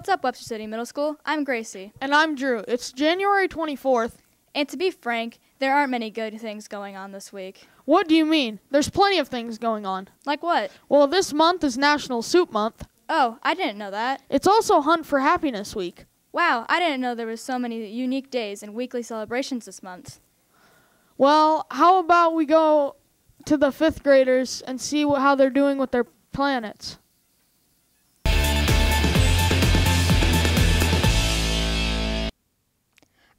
What's up, Webster City Middle School? I'm Gracie. And I'm Drew. It's January 24th. And to be frank, there aren't many good things going on this week. What do you mean? There's plenty of things going on. Like what? Well, this month is National Soup Month. Oh, I didn't know that. It's also Hunt for Happiness Week. Wow, I didn't know there was so many unique days and weekly celebrations this month. Well, how about we go to the 5th graders and see how they're doing with their planets?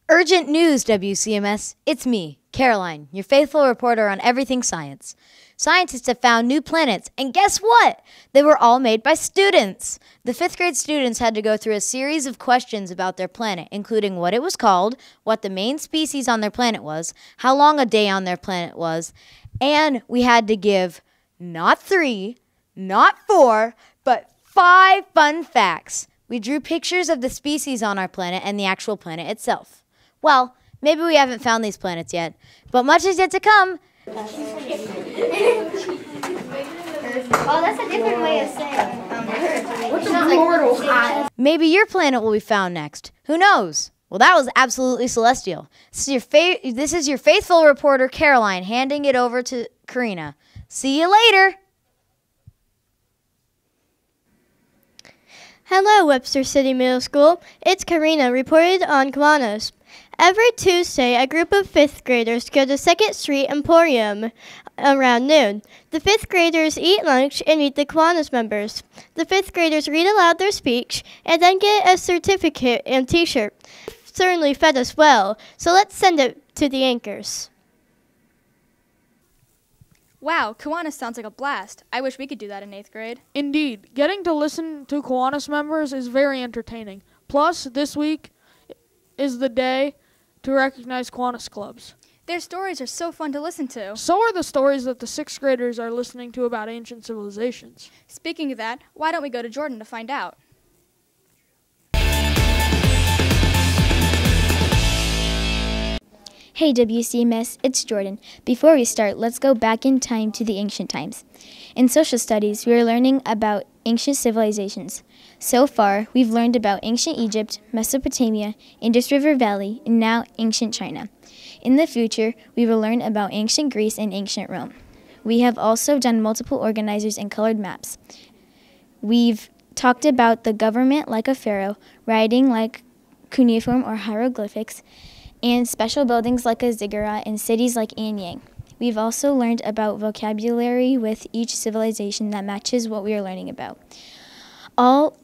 Urgent news, WCMS. It's me, Caroline, your faithful reporter on everything science. Scientists have found new planets, and guess what? They were all made by students. The 5th grade students had to go through a series of questions about their planet, including what it was called, what the main species on their planet was, how long a day on their planet was, and we had to give not 3, not 4, but 5 fun facts. We drew pictures of the species on our planet and the actual planet itself. Well, maybe we haven't found these planets yet, but much is yet to come. Oh, that's a different way of saying what's a mortal eye? Maybe your planet will be found next. Who knows? Well, that was absolutely celestial. This is your faithful reporter, Caroline, handing it over to Karina. See you later. Hello, Webster City Middle School. It's Karina, reported on Kiwanis. Every Tuesday, a group of 5th graders go to 2nd Street Emporium around noon. The 5th graders eat lunch and meet the Kiwanis members. The 5th graders read aloud their speech and then get a certificate and t-shirt. Certainly fed us well, so let's send it to the anchors. Wow, Kiwanis sounds like a blast. I wish we could do that in 8th grade. Indeed, getting to listen to Kiwanis members is very entertaining. Plus, this week is the day to recognize Kiwanis clubs. Their stories are so fun to listen to. So are the stories that the 6th graders are listening to about ancient civilizations. Speaking of that, why don't we go to Jordan to find out? Hey WCMS, it's Jordan. Before we start, let's go back in time to the ancient times. In social studies, we are learning about ancient civilizations. So far, we've learned about ancient Egypt, Mesopotamia, Indus River Valley, and now ancient China. In the future, we will learn about ancient Greece and ancient Rome. We have also done multiple organizers and colored maps. We've talked about the government like a pharaoh, writing like cuneiform or hieroglyphics, and special buildings like a ziggurat and cities like Anyang. We've also learned about vocabulary with each civilization that matches what we are learning about. All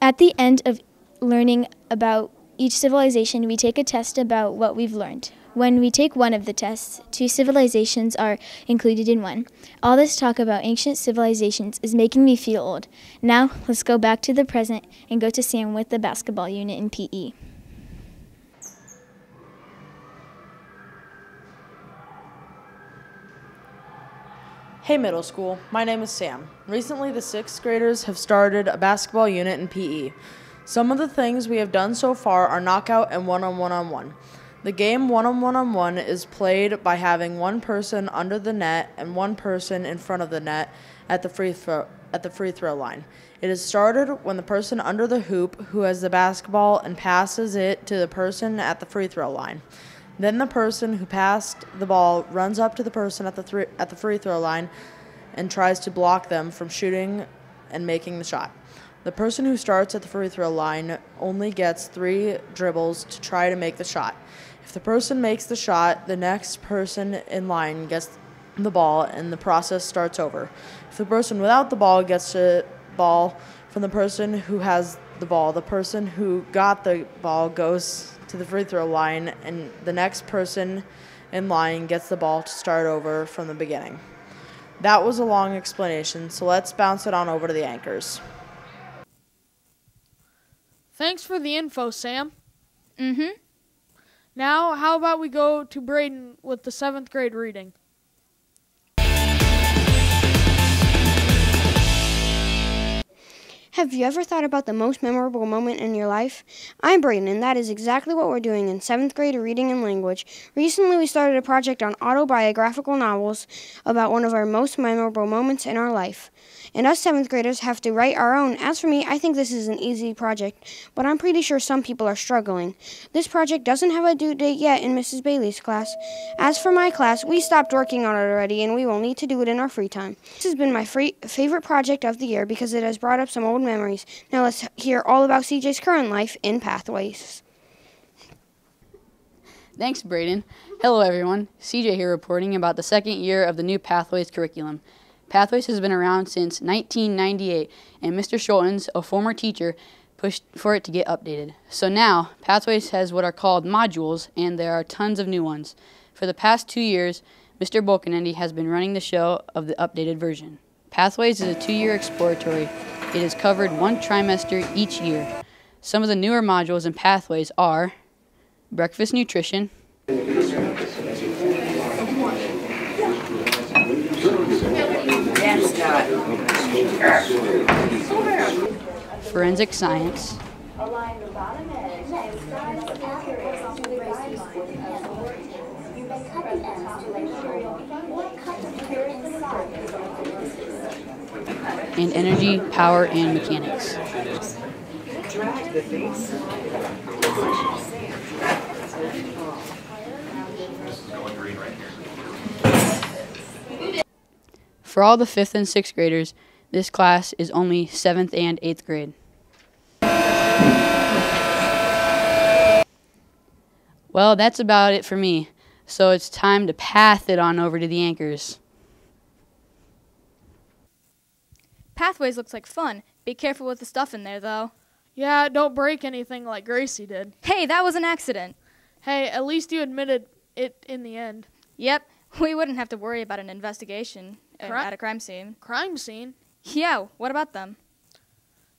at the end of learning about each civilization, we take a test about what we've learned. When we take one of the tests, 2 civilizations are included in one. All this talk about ancient civilizations is making me feel old. Now, let's go back to the present and go to Sam with the basketball unit in PE. Hey middle school, my name is Sam. Recently the 6th graders have started a basketball unit in PE. Some of the things we have done so far are knockout and one-on-one-on-one. The game one-on-one-on-one is played by having one person under the net and one person in front of the net at the free throw line. It is started when the person under the hoop who has the basketball and passes it to the person at the free throw line. Then the person who passed the ball runs up to the person at the free throw line and tries to block them from shooting and making the shot. The person who starts at the free throw line only gets 3 dribbles to try to make the shot. If the person makes the shot, the next person in line gets the ball and the process starts over. If the person without the ball gets the ball from the person who has the ball, the person who got the ball goes to the free throw line, and the next person in line gets the ball to start over from the beginning. That was a long explanation, so let's bounce it on over to the anchors. Thanks for the info, Sam. Mm-hmm. Now, how about we go to Braden with the 7th grade reading? Have you ever thought about the most memorable moment in your life? I'm Brayden, and that is exactly what we're doing in 7th grade reading and language. Recently, we started a project on autobiographical novels about one of our most memorable moments in our life. and us 7th graders have to write our own. As for me, I think this is an easy project, but I'm pretty sure some people are struggling. This project doesn't have a due date yet in Mrs. Bailey's class. As for my class, we stopped working on it already, and we will need to do it in our free time. This has been my favorite project of the year because it has brought up some old memories. Now let's hear all about CJ's current life in Pathways. Thanks, Braden. Hello, everyone. CJ here reporting about the second year of the new Pathways curriculum. Pathways has been around since 1998, and Mr. Schultens, a former teacher, pushed for it to get updated. So now, Pathways has what are called modules, and there are tons of new ones. For the past 2 years, Mr. Bolkenendi has been running the show of the updated version. Pathways is a 2-year exploratory. It is covered 1 trimester each year. Some of the newer modules in Pathways are breakfast nutrition, forensic science, and energy, power, and mechanics. For all the 5th and 6th graders, this class is only 7th and 8th grade. Well, that's about it for me. So it's time to path it on over to the anchors. Pathways looks like fun. Be careful with the stuff in there, though. Yeah, don't break anything like Gracie did. Hey, that was an accident. Hey, at least you admitted it in the end. Yep, we wouldn't have to worry about an investigation at a crime scene. Crime scene? Yeah, what about them?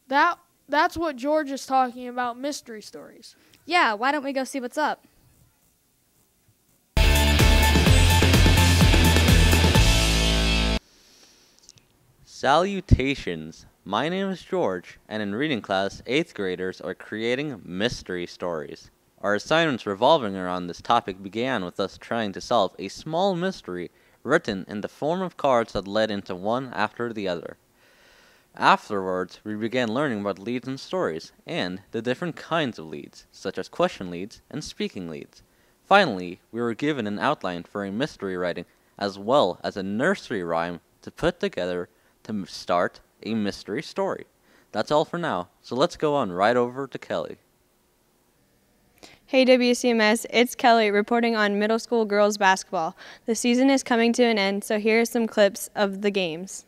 That's what George is talking about, mystery stories. Yeah, why don't we go see what's up? Salutations. My name is George, and in reading class, 8th graders are creating mystery stories. Our assignments revolving around this topic began with us trying to solve a small mystery written in the form of cards that led into one after the other. Afterwards, we began learning about leads in stories, and the different kinds of leads, such as question leads and speaking leads. Finally, we were given an outline for a mystery writing, as well as a nursery rhyme to put together to start a mystery story. That's all for now, so let's go on right over to Kelly. Hey WCMS, it's Kelly reporting on middle school girls basketball. The season is coming to an end, so here are some clips of the games.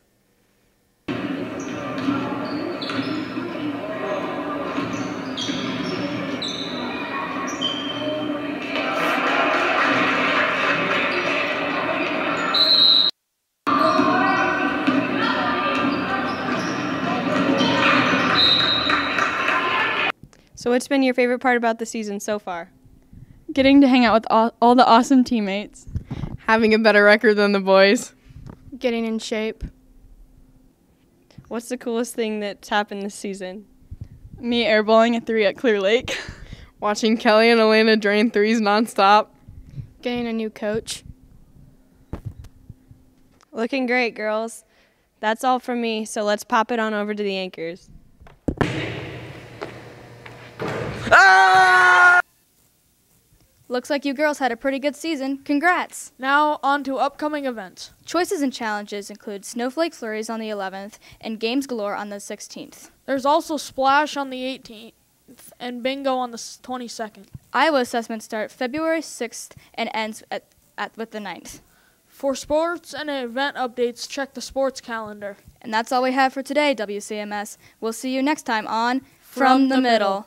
So what's been your favorite part about the season so far? Getting to hang out with all the awesome teammates. Having a better record than the boys. Getting in shape. What's the coolest thing that's happened this season? Me airballing a 3 at Clear Lake. Watching Kelly and Elena drain 3s nonstop. Getting a new coach. Looking great, girls. That's all from me, so let's pop it on over to the anchors. Looks like you girls had a pretty good season. Congrats! Now on to upcoming events. Choices and challenges include Snowflake Flurries on the 11th and Games Galore on the 16th. There's also Splash on the 18th and Bingo on the 22nd. Iowa assessments start February 6th and ends with the 9th. For sports and event updates, check the sports calendar. And that's all we have for today, WCMS. We'll see you next time on From the Middle.